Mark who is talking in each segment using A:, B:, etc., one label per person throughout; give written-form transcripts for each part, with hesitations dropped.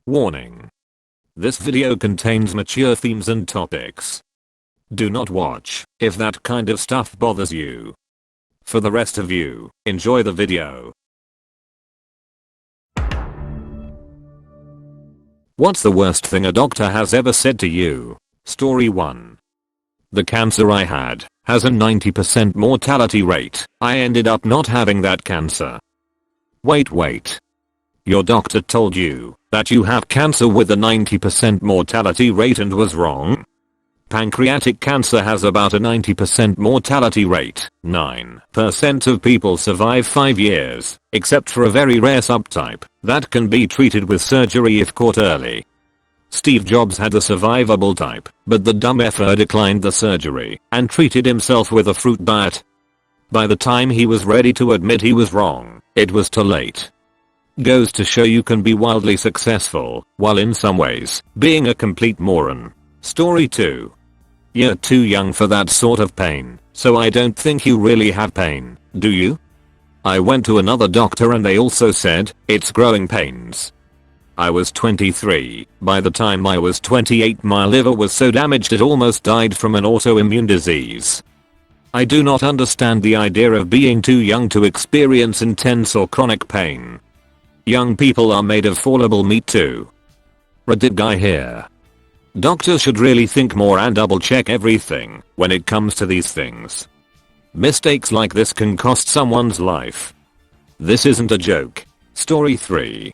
A: Warning. This video contains mature themes and topics. Do not watch if that kind of stuff bothers you. For the rest of you, enjoy the video. What's the worst thing a doctor has ever said to you? Story 1. The cancer I had has a 90% mortality rate. I ended up not having that cancer. Wait. Your doctor told you that you have cancer with a 90% mortality rate and was wrong? Pancreatic cancer has about a 90% mortality rate. 9% of people survive 5 years, except for a very rare subtype that can be treated with surgery if caught early. Steve Jobs had the survivable type, but the dumb effer declined the surgery and treated himself with a fruit diet. By the time he was ready to admit he was wrong, it was too late. Goes to show you can be wildly successful, while in some ways, being a complete moron. Story 2. You're too young for that sort of pain, so I don't think you really have pain, do you? I went to another doctor and they also said, it's growing pains. I was 23, by the time I was 28 my liver was so damaged it almost died from an autoimmune disease. I do not understand the idea of being too young to experience intense or chronic pain. Young people are made of fallible meat too. Reddit guy here. Doctors should really think more and double check everything when it comes to these things. Mistakes like this can cost someone's life. This isn't a joke. Story 3.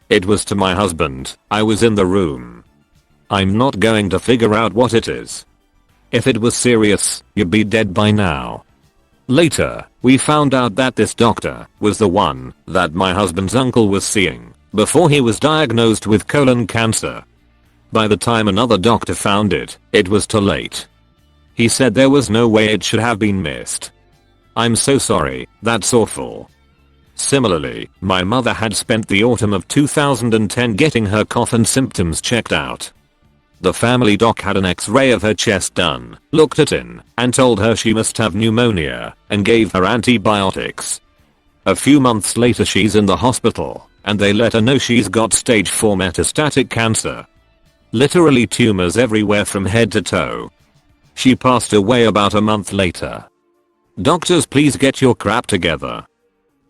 A: It was to my husband. I was in the room. I'm not going to figure out what it is. If it was serious, you'd be dead by now. Later, we found out that this doctor was the one that my husband's uncle was seeing before he was diagnosed with colon cancer. By the time another doctor found it, it was too late. He said there was no way it should have been missed. I'm so sorry, that's awful. Similarly, my mother had spent the autumn of 2010 getting her cough and symptoms checked out. The family doc had an x-ray of her chest done, looked at it, and told her she must have pneumonia, and gave her antibiotics. A few months later she's in the hospital, and they let her know she's got stage 4 metastatic cancer. Literally tumors everywhere from head to toe. She passed away about a month later. Doctors, please get your crap together.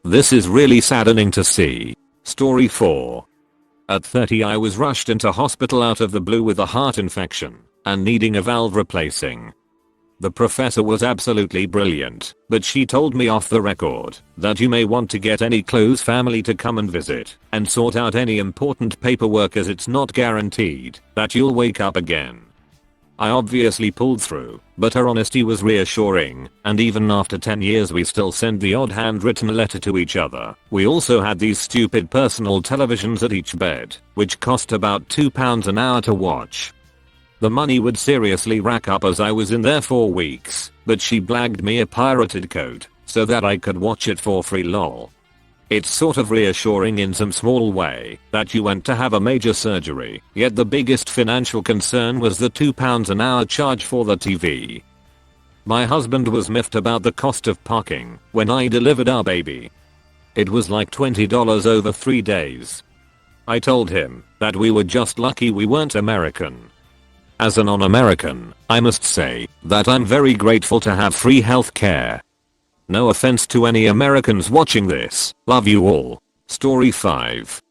A: This is really saddening to see. Story 4. At 30 I was rushed into hospital out of the blue with a heart infection and needing a valve replacing. The professor was absolutely brilliant, but she told me off the record that you may want to get any close family to come and visit and sort out any important paperwork as it's not guaranteed that you'll wake up again. I obviously pulled through, but her honesty was reassuring, and even after 10 years we still send the odd handwritten letter to each other. We also had these stupid personal televisions at each bed, which cost about £2 an hour to watch. The money would seriously rack up as I was in there for weeks, but she blagged me a pirated code so that I could watch it for free lol. It's sort of reassuring in some small way that you went to have a major surgery, yet the biggest financial concern was the £2 an hour charge for the TV. My husband was miffed about the cost of parking when I delivered our baby. It was like $20 over 3 days. I told him that we were just lucky we weren't American. As a non-American, I must say that I'm very grateful to have free healthcare. No offense to any Americans watching this, love you all. Story 5.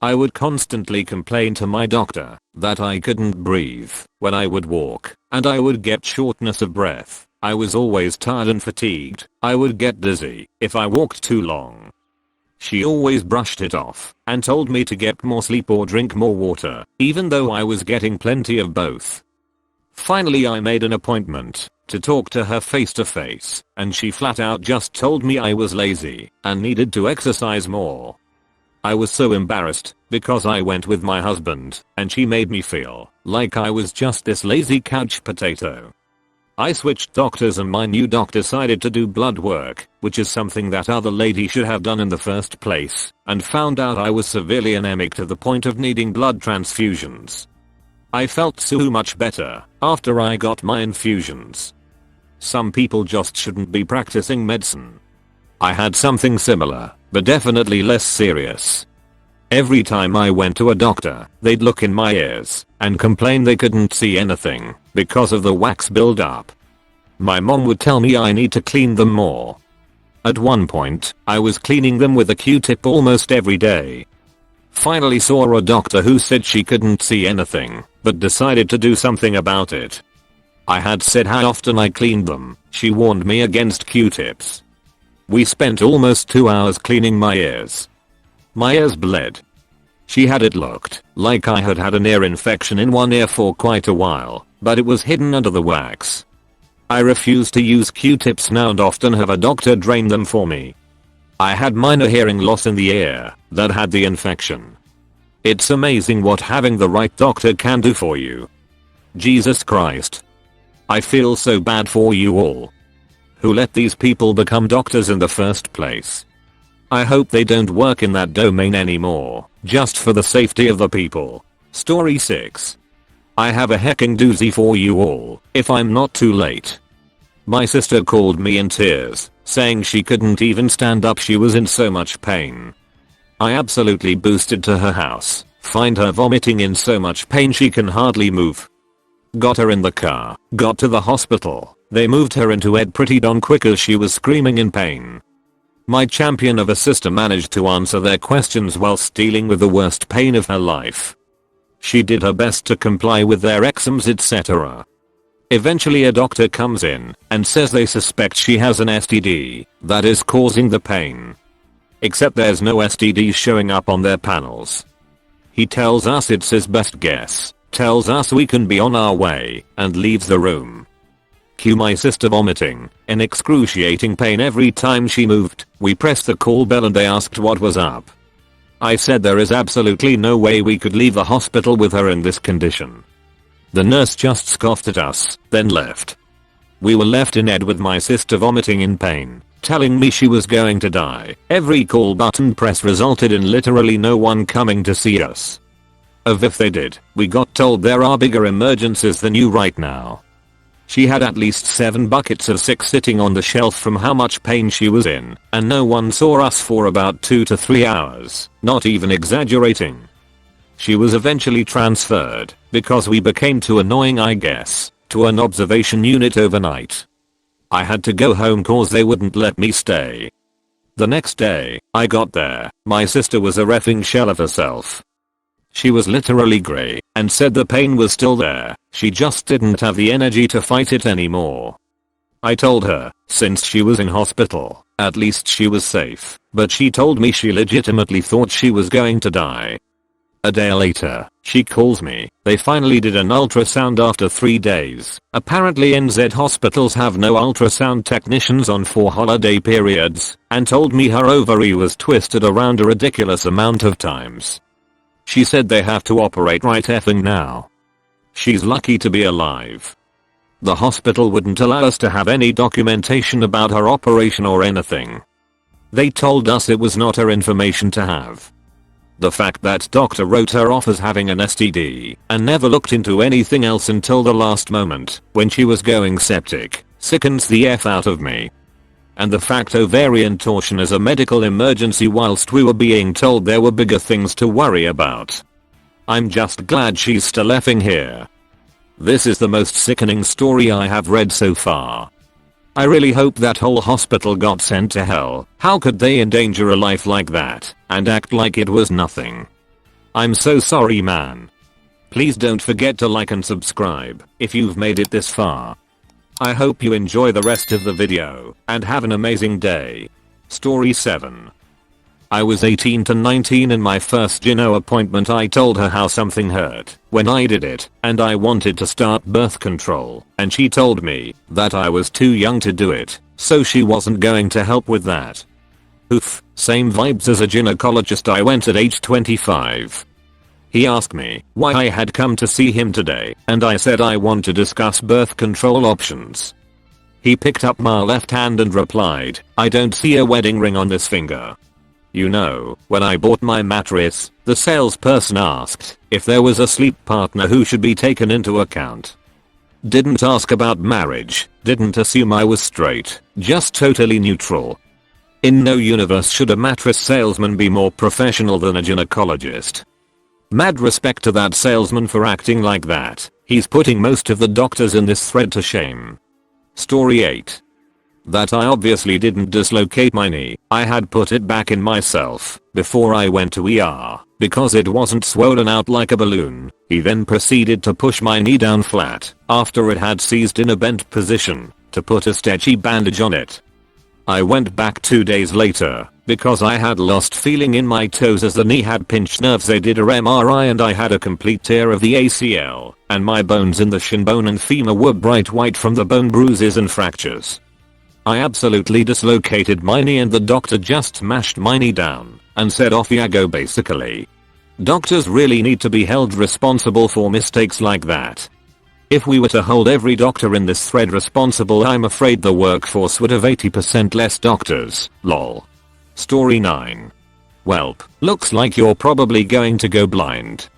A: I would constantly complain to my doctor that I couldn't breathe when I would walk, and I would get shortness of breath. I was always tired and fatigued. I would get dizzy if I walked too long. She always brushed it off and told me to get more sleep or drink more water, even though I was getting plenty of both. Finally I made an appointment to talk to her face to face, and she flat out just told me I was lazy and needed to exercise more. I was so embarrassed because I went with my husband and she made me feel like I was just this lazy couch potato. I switched doctors and my new doc decided to do blood work, which is something that other lady should have done in the first place, and found out I was severely anemic to the point of needing blood transfusions. I felt so much better after I got my infusions. Some people just shouldn't be practicing medicine. I had something similar, but definitely less serious. Every time I went to a doctor, they'd look in my ears and complain they couldn't see anything because of the wax buildup. My mom would tell me I need to clean them more. At one point, I was cleaning them with a Q-tip almost every day. Finally saw a doctor who said she couldn't see anything, but decided to do something about it. I had said how often I cleaned them. She warned me against Q-tips. We spent almost 2 hours cleaning my ears. My ears bled. She had it looked like I had had an ear infection in one ear for quite a while, but it was hidden under the wax. I refuse to use Q-tips now and often have a doctor drain them for me. I had minor hearing loss in the ear that had the infection. It's amazing what having the right doctor can do for you. Jesus Christ. I feel so bad for you all. Who let these people become doctors in the first place? I hope they don't work in that domain anymore, just for the safety of the people. Story 6. I have a hecking doozy for you all, if I'm not too late. My sister called me in tears, saying she couldn't even stand up, she was in so much pain. I absolutely boosted to her house, find her vomiting in so much pain she can hardly move. Got her in the car, got to the hospital, they moved her into bed pretty darn quick as she was screaming in pain. My champion of a sister managed to answer their questions whilst dealing with the worst pain of her life. She did her best to comply with their exams etc. Eventually a doctor comes in and says they suspect she has an STD that is causing the pain. Except there's no STDs showing up on their panels. He tells us it's his best guess, tells us we can be on our way, and leaves the room. Cue my sister vomiting, in excruciating pain every time she moved. We pressed the call bell and they asked what was up. I said there is absolutely no way we could leave the hospital with her in this condition. The nurse just scoffed at us, then left. We were left in bed with my sister vomiting in pain, telling me she was going to die. Every call button press resulted in literally no one coming to see us. If they did, we got told there are bigger emergencies than you right now. She had at least 7 buckets of sick sitting on the shelf from how much pain she was in, and no one saw us for about 2 to 3 hours, not even exaggerating. She was eventually transferred, because we became too annoying I guess, to an observation unit overnight. I had to go home cause they wouldn't let me stay. The next day, I got there, my sister was a reffing shell of herself. She was literally grey, and said the pain was still there, she just didn't have the energy to fight it anymore. I told her, since she was in hospital, at least she was safe, but she told me she legitimately thought she was going to die. A day later, she calls me, they finally did an ultrasound after 3 days. Apparently NZ hospitals have no ultrasound technicians on 4 holiday periods, and told me her ovary was twisted around a ridiculous amount of times. She said they have to operate right effing now. She's lucky to be alive. The hospital wouldn't allow us to have any documentation about her operation or anything. They told us it was not her information to have. The fact that doctor wrote her off as having an STD and never looked into anything else until the last moment when she was going septic sickens the F out of me. And the fact ovarian torsion is a medical emergency whilst we were being told there were bigger things to worry about. I'm just glad she's still effing here. This is the most sickening story I have read so far. I really hope that whole hospital got sent to hell. How could they endanger a life like that and act like it was nothing? I'm so sorry man. Please don't forget to like and subscribe if you've made it this far. I hope you enjoy the rest of the video and have an amazing day. Story 7. I was 18 to 19 in my first gyno appointment. I told her how something hurt when I did it and I wanted to start birth control, and she told me that I was too young to do it, so she wasn't going to help with that. Oof, same vibes as a gynecologist I went at age 25. He asked me why I had come to see him today, and I said I want to discuss birth control options. He picked up my left hand and replied, I don't see a wedding ring on this finger. You know, when I bought my mattress, the salesperson asked if there was a sleep partner who should be taken into account. Didn't ask about marriage, didn't assume I was straight, just totally neutral. In no universe should a mattress salesman be more professional than a gynecologist. Mad respect to that salesman for acting like that. He's putting most of the doctors in this thread to shame. Story 8. That I obviously didn't dislocate my knee. I had put it back in myself before I went to ER because it wasn't swollen out like a balloon. He then proceeded to push my knee down flat after it had seized in a bent position to put a stretchy bandage on it. I went back 2 days later because I had lost feeling in my toes as the knee had pinched nerves. They did a MRI and I had a complete tear of the ACL and my bones in the shin bone and femur were bright white from the bone bruises and fractures. I absolutely dislocated my knee and the doctor just smashed my knee down and said off ya go basically. Doctors really need to be held responsible for mistakes like that. If we were to hold every doctor in this thread responsible, I'm afraid the workforce would have 80% less doctors, lol. Story 9. Welp, looks like you're probably going to go blind.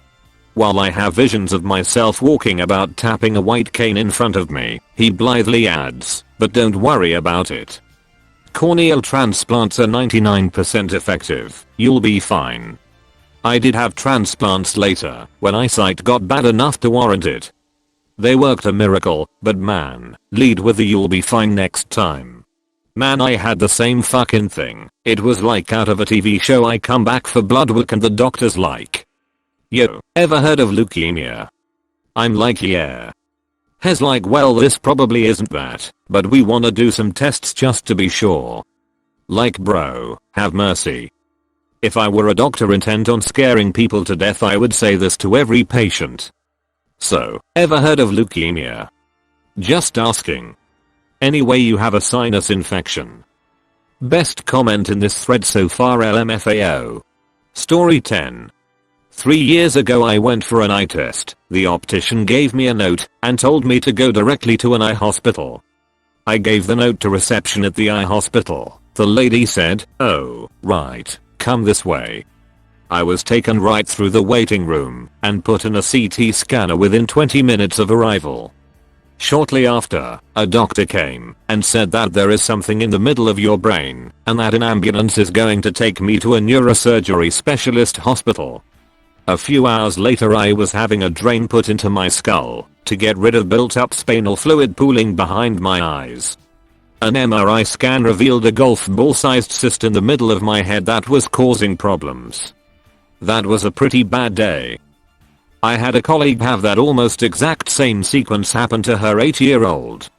A: While I have visions of myself walking about tapping a white cane in front of me, he blithely adds, but don't worry about it. Corneal transplants are 99% effective, you'll be fine. I did have transplants later when eyesight got bad enough to warrant it. They worked a miracle, but man, lead with the you'll be fine next time. Man, I had the same fucking thing. It was like out of a TV show. I come back for blood work and the doctor's like, yo, ever heard of leukemia? I'm like, yeah. He's like, well, this probably isn't that, but we wanna do some tests just to be sure. Like, bro, have mercy. If I were a doctor intent on scaring people to death, I would say this to every patient. So, ever heard of leukemia? Just asking. Anyway, you have a sinus infection. Best comment in this thread so far, LMFAO. Story 10. 3 years ago I went for an eye test. The optician gave me a note and told me to go directly to an eye hospital. I gave the note to reception at the eye hospital. The lady said, oh, right, come this way. I was taken right through the waiting room and put in a CT scanner within 20 minutes of arrival. Shortly after, a doctor came and said that there is something in the middle of your brain and that an ambulance is going to take me to a neurosurgery specialist hospital. A few hours later I was having a drain put into my skull to get rid of built up spinal fluid pooling behind my eyes. An MRI scan revealed a golf ball sized cyst in the middle of my head that was causing problems. That was a pretty bad day. I had a colleague have that almost exact same sequence happen to her 8-year-old.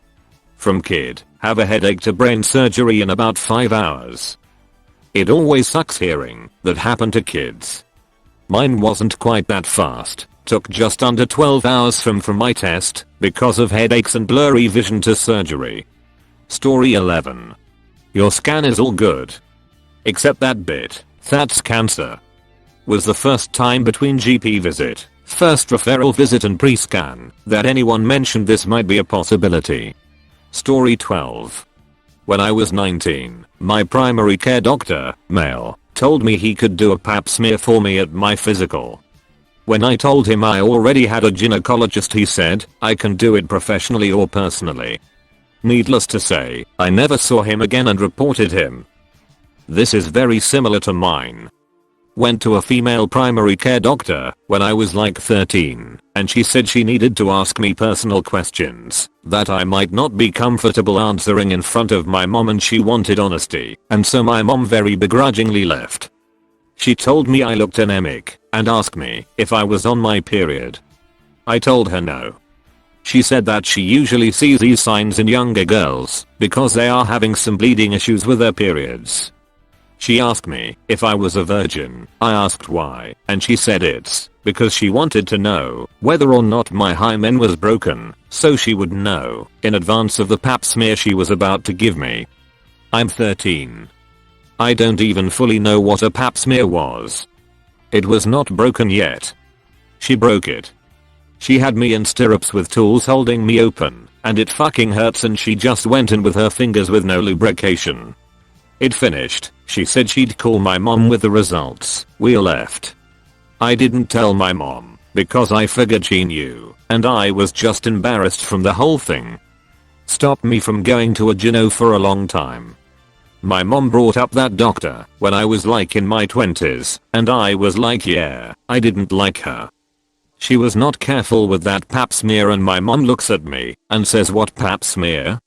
A: From kid, have a headache to brain surgery in about 5 hours. It always sucks hearing that happened to kids. Mine wasn't quite that fast, took just under 12 hours from my test because of headaches and blurry vision to surgery. Story 11. Your scan is all good. Except that bit, that's cancer. Was the first time between GP visit, first referral visit and pre-scan that anyone mentioned this might be a possibility. Story 12. When I was 19, my primary care doctor, male, told me he could do a pap smear for me at my physical. When I told him I already had a gynecologist, he said, I can do it professionally or personally. Needless to say, I never saw him again and reported him. This is very similar to mine. Went to a female primary care doctor when I was like 13, and she said she needed to ask me personal questions that I might not be comfortable answering in front of my mom, and she wanted honesty, and so my mom very begrudgingly left. She told me I looked anemic and asked me if I was on my period. I told her no. She said that she usually sees these signs in younger girls because they are having some bleeding issues with their periods. She asked me if I was a virgin. I asked why, and she said it's because she wanted to know whether or not my hymen was broken, so she would know in advance of the pap smear she was about to give me. I'm 13. I don't even fully know what a pap smear was. It was not broken yet. She broke it. She had me in stirrups with tools holding me open, and it fucking hurts, and she just went in with her fingers with no lubrication. It finished. She said she'd call my mom with the results. We left. I didn't tell my mom because I figured she knew, and I was just embarrassed from the whole thing. Stopped me from going to a gyno for a long time. My mom brought up that doctor when I was like in my 20s, and I was like, yeah, I didn't like her. She was not careful with that pap smear, and my mom looks at me and says, what pap smear?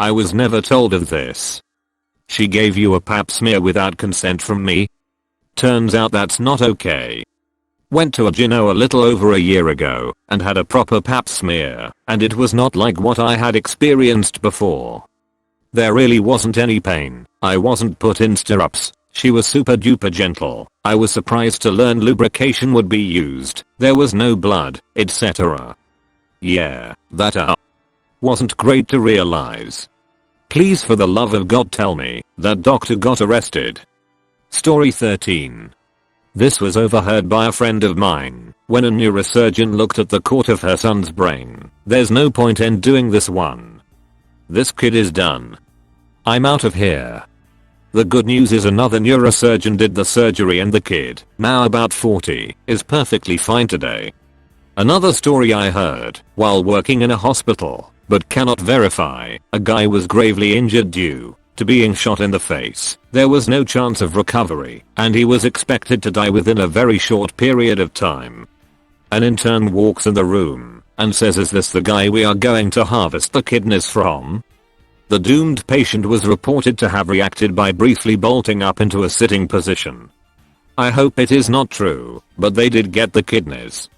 A: I was never told of this. She gave you a pap smear without consent from me? Turns out that's not okay. Went to a gyno a little over a year ago and had a proper pap smear, and it was not like what I had experienced before. There really wasn't any pain, I wasn't put in stirrups, she was super duper gentle, I was surprised to learn lubrication would be used, there was no blood, etc. Yeah, that wasn't great to realize. Please for the love of God tell me that doctor got arrested. Story 13. This was overheard by a friend of mine when a neurosurgeon looked at the court of her son's brain. There's no point in doing this one. This kid is done. I'm out of here. The good news is another neurosurgeon did the surgery and the kid, now about 40, is perfectly fine today. Another story I heard while working in a hospital, but cannot verify, a guy was gravely injured due to being shot in the face. There was no chance of recovery, and he was expected to die within a very short period of time. An intern walks in the room and says, is this the guy we are going to harvest the kidneys from? The doomed patient was reported to have reacted by briefly bolting up into a sitting position. I hope it is not true, but they did get the kidneys.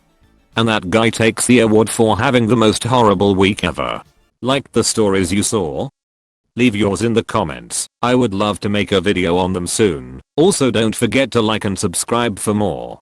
A: And that guy takes the award for having the most horrible week ever. Like the stories you saw? Leave yours in the comments, I would love to make a video on them soon. Also don't forget to like and subscribe for more.